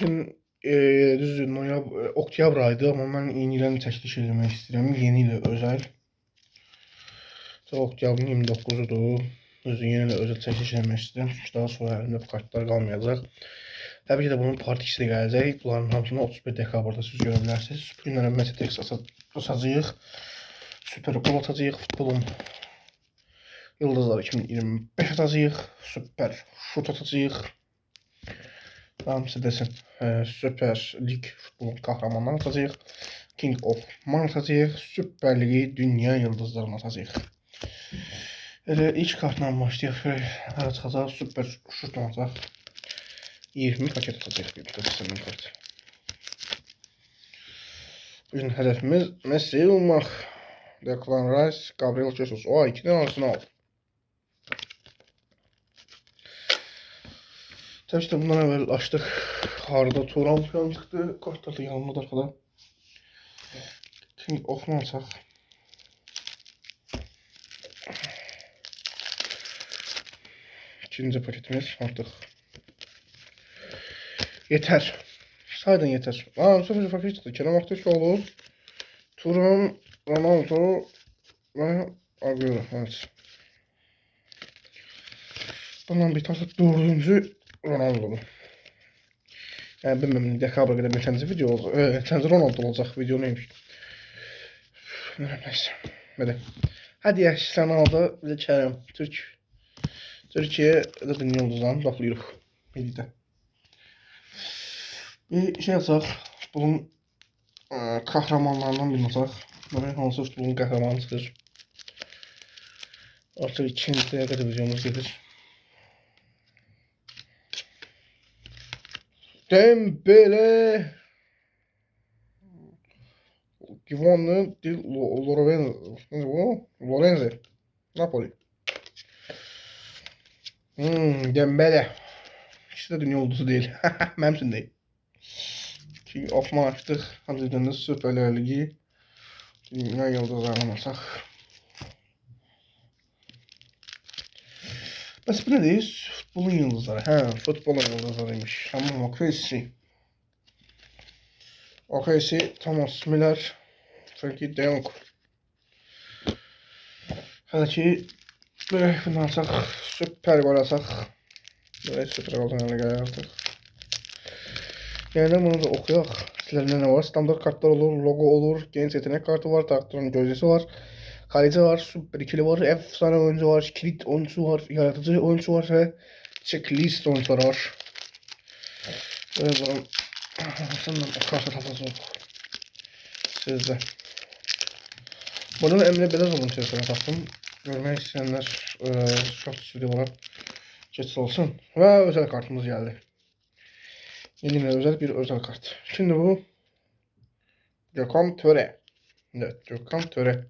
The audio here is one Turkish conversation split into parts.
Bugün düzdür, oktyabr aydı, amma mən yenilərini təklif etmək istəyirəm. Yeni ilə özəl. Oktyabrın 29-udur. Düzdür, yeni ilə özəl təklif etmək istəyirəm. Çünki daha sonra əlimdə bu kartlar qalmayacaq. Təbii ki də bunun partisi də gələcək. Bunların hamısını 31 dekabrda siz görə bilərsiniz. Bu günlərə Metex atacağıq. Super Bowl atacağıq. Futbolun Yıldızlar 2025 atacağıq. Super Şut atacağıq. Hamısı desin. Süper Lig futbolun kahramanlarını atacağıq. King of Man atacağıq. Süper Ligi dünya yıldızlarını atacağıq. Elə ilk kartla başlayaq. Hələ çıxacaq. Süper Şut atacaq. 20 paket atacağıq. Bir kart. Bugün hedefimiz Messi olmaq. Declan Rice, Gabriel Jesus. O 2'den Arsenal. Tabii işte bundan evvel açtık. Harda Turan falan çıktı. Kartlar da yanımda arkada. King of Man alsak. İkinci paketimiz artık. Yeter. Saydan yeter. Bu sefer paket çıktı. Kerem Aktürkoğlu, Turan, Ronaldo ve Agüero. Evet. Bundan bir tane dördüncü Ronaldo. Yani bilmem dekabra kadar neçənci video olacaq. Neçənci Ronaldo olacaq video neymiş. Neyse. Böyle. Hadi ya Ronaldo bir de Kerem. Türkiye de dünya yıldızlarını toplayırıq. Birlikte. Bir şey yapsaq. Bunun kahramanlarından birini ataq. Böyle hansı futbolun kahramanı çıxır. Artık ikinciye kadar videomuz gelir. Dembele, Giovanni Di Lorenzo, Napoli. Dembele. İkisi de dünya yıldızı değil. Memnun değil. King of Man açtık. Hazırda Süper Ligi dünya yıldızlarını alsak. Bəs bu nədir? Futbolun yıldızları. Hə, futbolun yıldızlarıymış. Tamam, OKC, Thomas Müller, Frankie de Jong. Hələ ki, böyle bunu alsaq, süper gol alsaq. Böyle süper goldan elə gəlir artıq. Yəni bunu da oxuyaq. Sizlərində nə var? Standart kartlar olur, logo olur, genç yetenek kartı var, taktiğin gözcesi var. Kaleci var, süper ikili var, efsane oyuncu var, kilit oyuncu var, yaratıcı oyuncu var ve checklist oyuncuları var. Evet bakalım. Sanırım o kartı tapacağım. Sizde. Bunun Emre Belözoğlu'nun içerisine taktım. Görmek isteyenler short stüdyolara geçsin olsun. Ve özel kartımız geldi. Yeni özel bir özel kart. Şimdi bu Gökhan Töre. Evet, Gökhan Töre.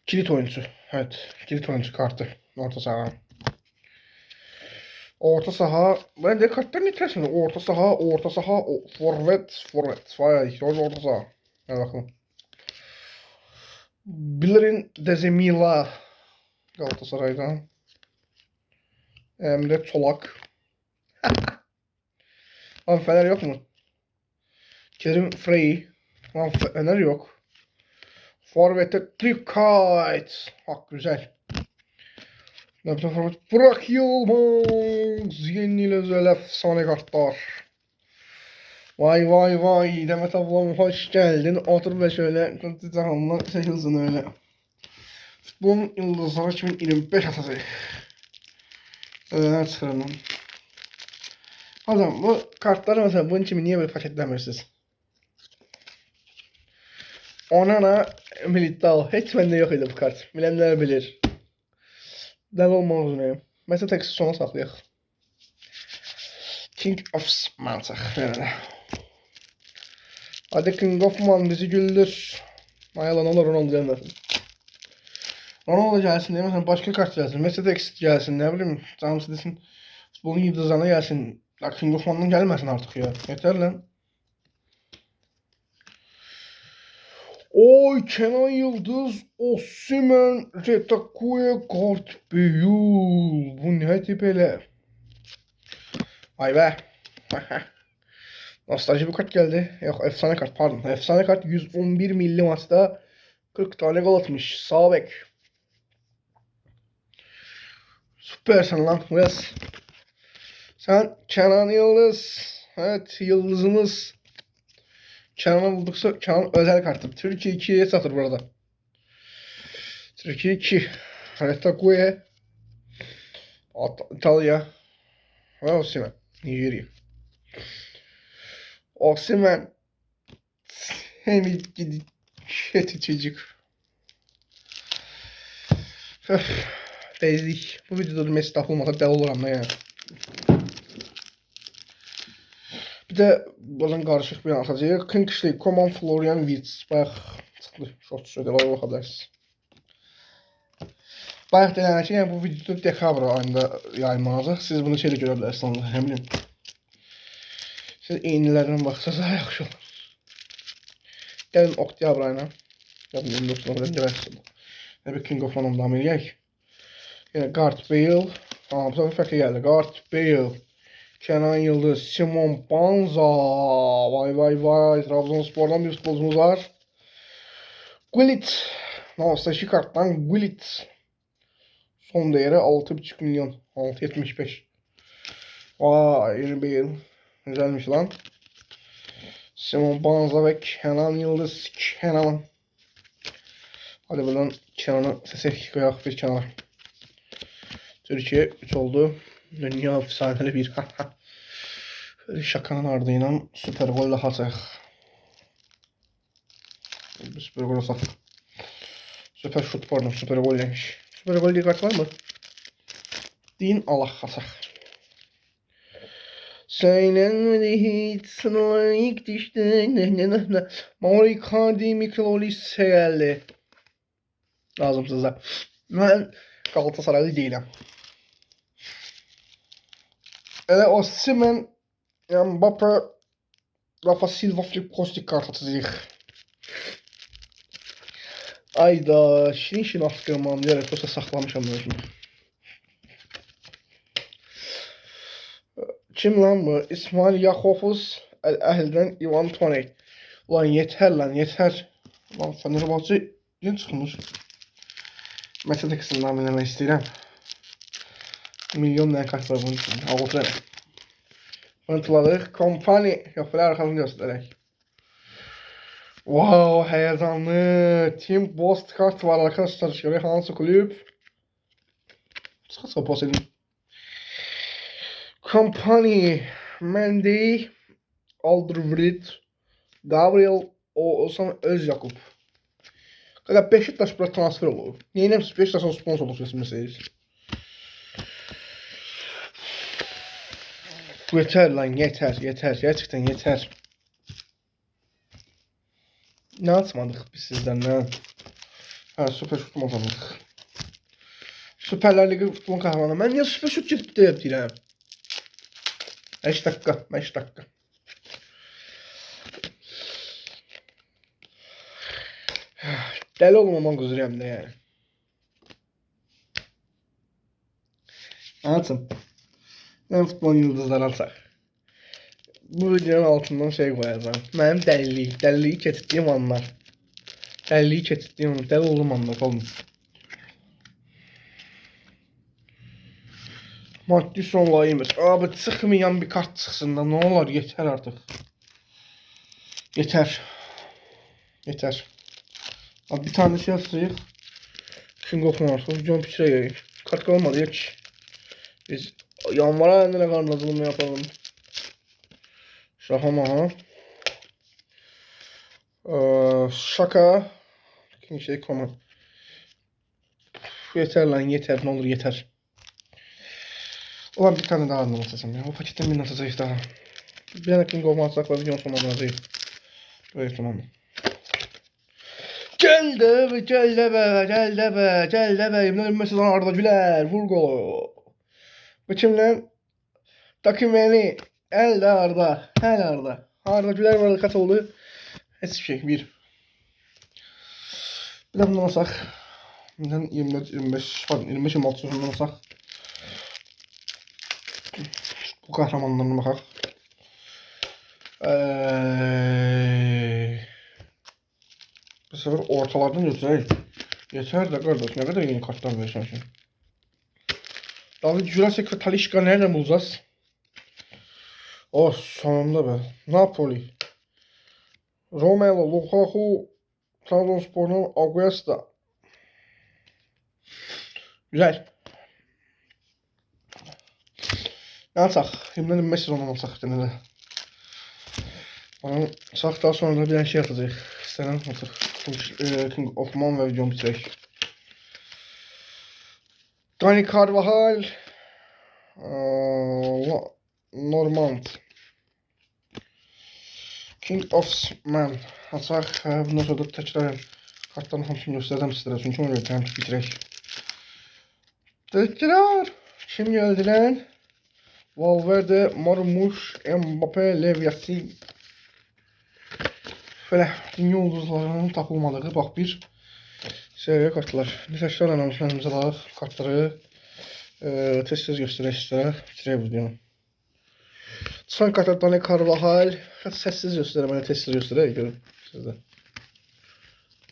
Kilit oyuncu. Evet, kilit oyuncu kartı. Orta saha. Orta saha. Ben de kartların içerisinde orta saha, forvet. Vay, orta saha. Hadi bakalım. Bilirin Dezemila. Galatasaray'dan. Emre Çolak. Abi Fener yok mu? Kerim Frey. Abi Fener yok. Forvet'te Trikayt. Bak güzel. Forvet Burak Yılmaz. Yeni özel efsane kartlar. Vay. Demet ablam hoş geldin. Otur ve şöyle. Canlı çekilsin öyle. Futbolun yıldızları 2025 atacak. Evet sıranın. Hocam bu kartları mesela bunun için niye böyle paketlemirsiniz? Onana Militao. Hiç bende yok idi bu kart. Bilenler bilir. Dəli olmaq üzrəyəm. Mesela tek sona saxlayaq. King of Man alsaq. Hadi King of Man bizi güldür. Ayalan olur Ronaldo gelmesin. Ronaldo gelsin diye mesela başka kart gelsin. Mesela X gelsin ne bileyim. Canım desin. Futbolun yıldızlarına gelsin. Ya King of Man'dan gelmesin artık ya. Yeter lan. Oy Kenan Yıldız, Osimhen, Retakue, Kart Beyul. Bu ne tip hele? Vay be. Nostalji bir kart geldi. Yok, efsane kart, pardon. Efsane kart 111 milli maçta 40 tane gol atmış. Sağ bek. Süpersin lan Wes. Sen Kenan Yıldız. Evet, yıldızımız. Kenan'ı bulduksa Kenan özel kartı. Türkiye 2'ye satır burada. Türkiye 2. Retague. İtalya. Ve Osimhen. Nijerya. Osimhen. Hem gidi kötü çocuk. Öf. Bezdik. Bu videoda Messi laf olmasa dəli oluram da yani. Bir de buradan karışık bir atacağıq. Kingsley Coman, Florian Wirtz. Bayaq çıxdı. Short söylə, var baxa bilərsiniz. Bayaq deyilən ki, yəni bu videoda dekabr ayında yayınlanacaq. Siz bunu şeydə görə bilərsiniz, nə bilim. Siz eynilərdən baxsanız daha yaxşı olur. Gəlin oktyabr ayına. Ya da 24 november versiyonu. Bir King of Anam'da eləyək. Yəni Gareth Bale. Bu sefer fərqli gəldi. Gareth Bale. Kenan Yıldız, Simon Banza. Vay vay vay. Trabzonspor'dan bir futbolcumuz var. Gullit. Nostalji karttan Gullit. Son değeri 6,5 milyon. 6,75. Vay, yeni Bale. Güzelmiş lan. Simon Banza ve Kenan Yıldız. Kenan. Hadi buradan Kenan'ı sesek koyak bir kenara. Türkiye 3 oldu. Dünya efsaneli bir. Şakanın ardıyla süper gol daha atacaq. Süper gol atacaq. Süper şut, pardon, süper gol demiş. Süper gol diye kart var mı? Deyin Allah atacaq. Söylenmedi hiç sınava ilk düştü. Mauro Icardi, Mikel Olise geldi. Lazımsızlar. Ben Galatasaraylı değilim. Elə Osimhen, Mbappe, Rafa Silva, Filip Kostik kart atacağıq. Ayda, şirin askırmam diyerek olsa saklamışam ben şimdi. Kim lan bu? İsmail Yakovuz, El-Əhldən Ivan Toney. Ulan yeter lan, yeter. Ulan Fenerbahçe yeni çıkmış. Mesela kısımdan bilemek istəyirəm. Milyon kart var bunun için. Ağotra. Unutuladık. Kompani. Yox, belə arxasını göstərək. Wow, heyecanlı. Tim Bost kart var arkadaşlar. Şöyle hansı kulüp? Sıkı post edin. Kompani. Mendy. Alderweireld. Gabriel. Oğuzhan Özyakup. Qaqa Beşiktaş bura transfer olur. Neynəmsiz Beşiktaşın sponsorluq kesilməsiyiz. Yeter lan, yeter, yeter. Gerçekten yeter. Ne atmadık biz sizden, ne? Ha, süper şut atmadık. Süperler Ligi futbol kahramanı. Ben niye süper şut ciddi deyirəm? 5 dakika, 5 dakika. Dəli olmamaq üzrəyəm də yəni. Anlatın. Ben futbol yıldızları alsaq. Bu videonun altından şey koyacağım. Mənim dəliliyi keçirdiyim anlar. Dəliliyi keçirdiyim anlar. Dəli oldum anlar, oğlum. Maddi sonlayımız. Abi çıxmayan bir kart çıxsın da, ne olur, yeter artık. Yeter. Yeter. Abi bir tane şey atacağıq. King of Mars'ı John Pichir'e kart kalmadı hiç. Biz yanvara endine karnazılımı yapalım. Şahamaha. Şaka. Şey konu. Yeter lan, yeter, ne olur yeter. Ulan bir tane daha anlamasın ya. O paketten bir nasıl daha. Bir tane King of Mars'la videonun sonuna değil. Evet, tamam. Gel de be, gel de be, gel de be, gel de be. Yemin ederim mesela Arda Güler, vur golü. Bu kim lan? Takım beni. El de Arda, el Arda. Arda Güler vardı, kaç oldu? Hiçbir şey, bir. Bir de bundan alsak. Bundan 24-25, pardon 25-26 sezondan alsak. Bu kahramanlarına bakaq. Bu sefer ortalardan götürək. Yeter de kardeş, ne kadar yeni kartlar verirsən sen. David Jurasek ve Talisca nereden bulacağız? Oh, sonunda be. Napoli. Romelu Lukaku, Trabzonspor'un Augusta. Güzel. Ne alsak? Şimdi Messi onu alsak bir tane de. Onu alsak daha sonra da bir tane şey atacak. İstenen artık. King of Man ve videomu bitirək. Dani Carvajal. Normand. King of Man. Açaq. Bundan sonra da təkrar kartların hamısını göstərəcəm sizlərə. Çünki ona görə təmtük bitirək. Təkrar. Kim gəldi lan? Valverde, Marmuş, Mbappe, Lev Yassin. Böyle dünya ulduzlarının tapılmadığı bak bir seriye kartlar. Təkrar anonslarımıza alaq kartları tez-tez göstərək sizlərə. Bitirək bu videonu. Çıxan kartlar Dani Carvajal. Səssiz göstərəm, mənə tez-tez göstərək görün sizdə.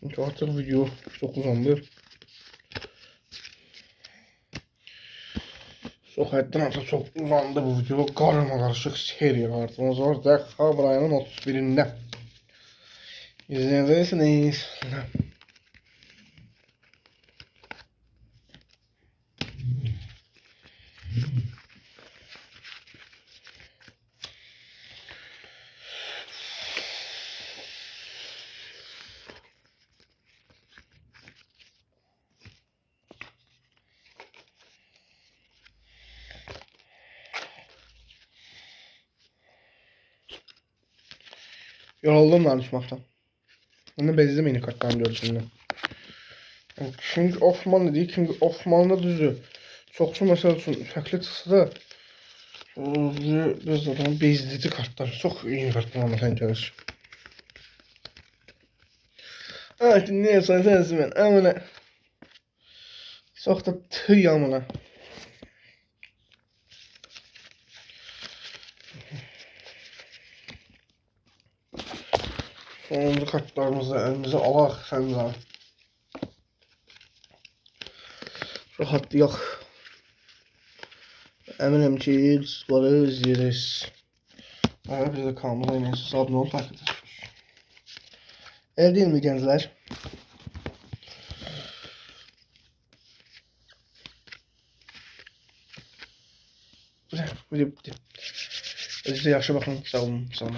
Çünki artıq video çox uzandı. Çok həddən artıq çox uzandı bu video. Qarışıq seriya kartımız var. Dekabr ayının 31'inde. İzləyəcəksiniz. Yoruldum danışmaktan. Ben de bezdim yeni kartlarını görsünler. King of Man dediği King of Man'da düzdür. Çoxsu məsəl üçün fərqli çıxsa da biz zaten bezdici kartlar. Çox iyi kartlar məsələn gəlir. Evet, dinləyirsən sensin mən. Əminə. Çox da tüy amına. Sonuncu kartlarımızı elimize alaq səndən. Rahatlayaq. Əminəm ki, bunları izləyəcəksiniz. Evet, biz de kanalımıza yine abone olun, takip ediyorsunuz. Öyle değil mi gençler? Video bitti. Size yaxşı baxın, sağ olun, sağ olun.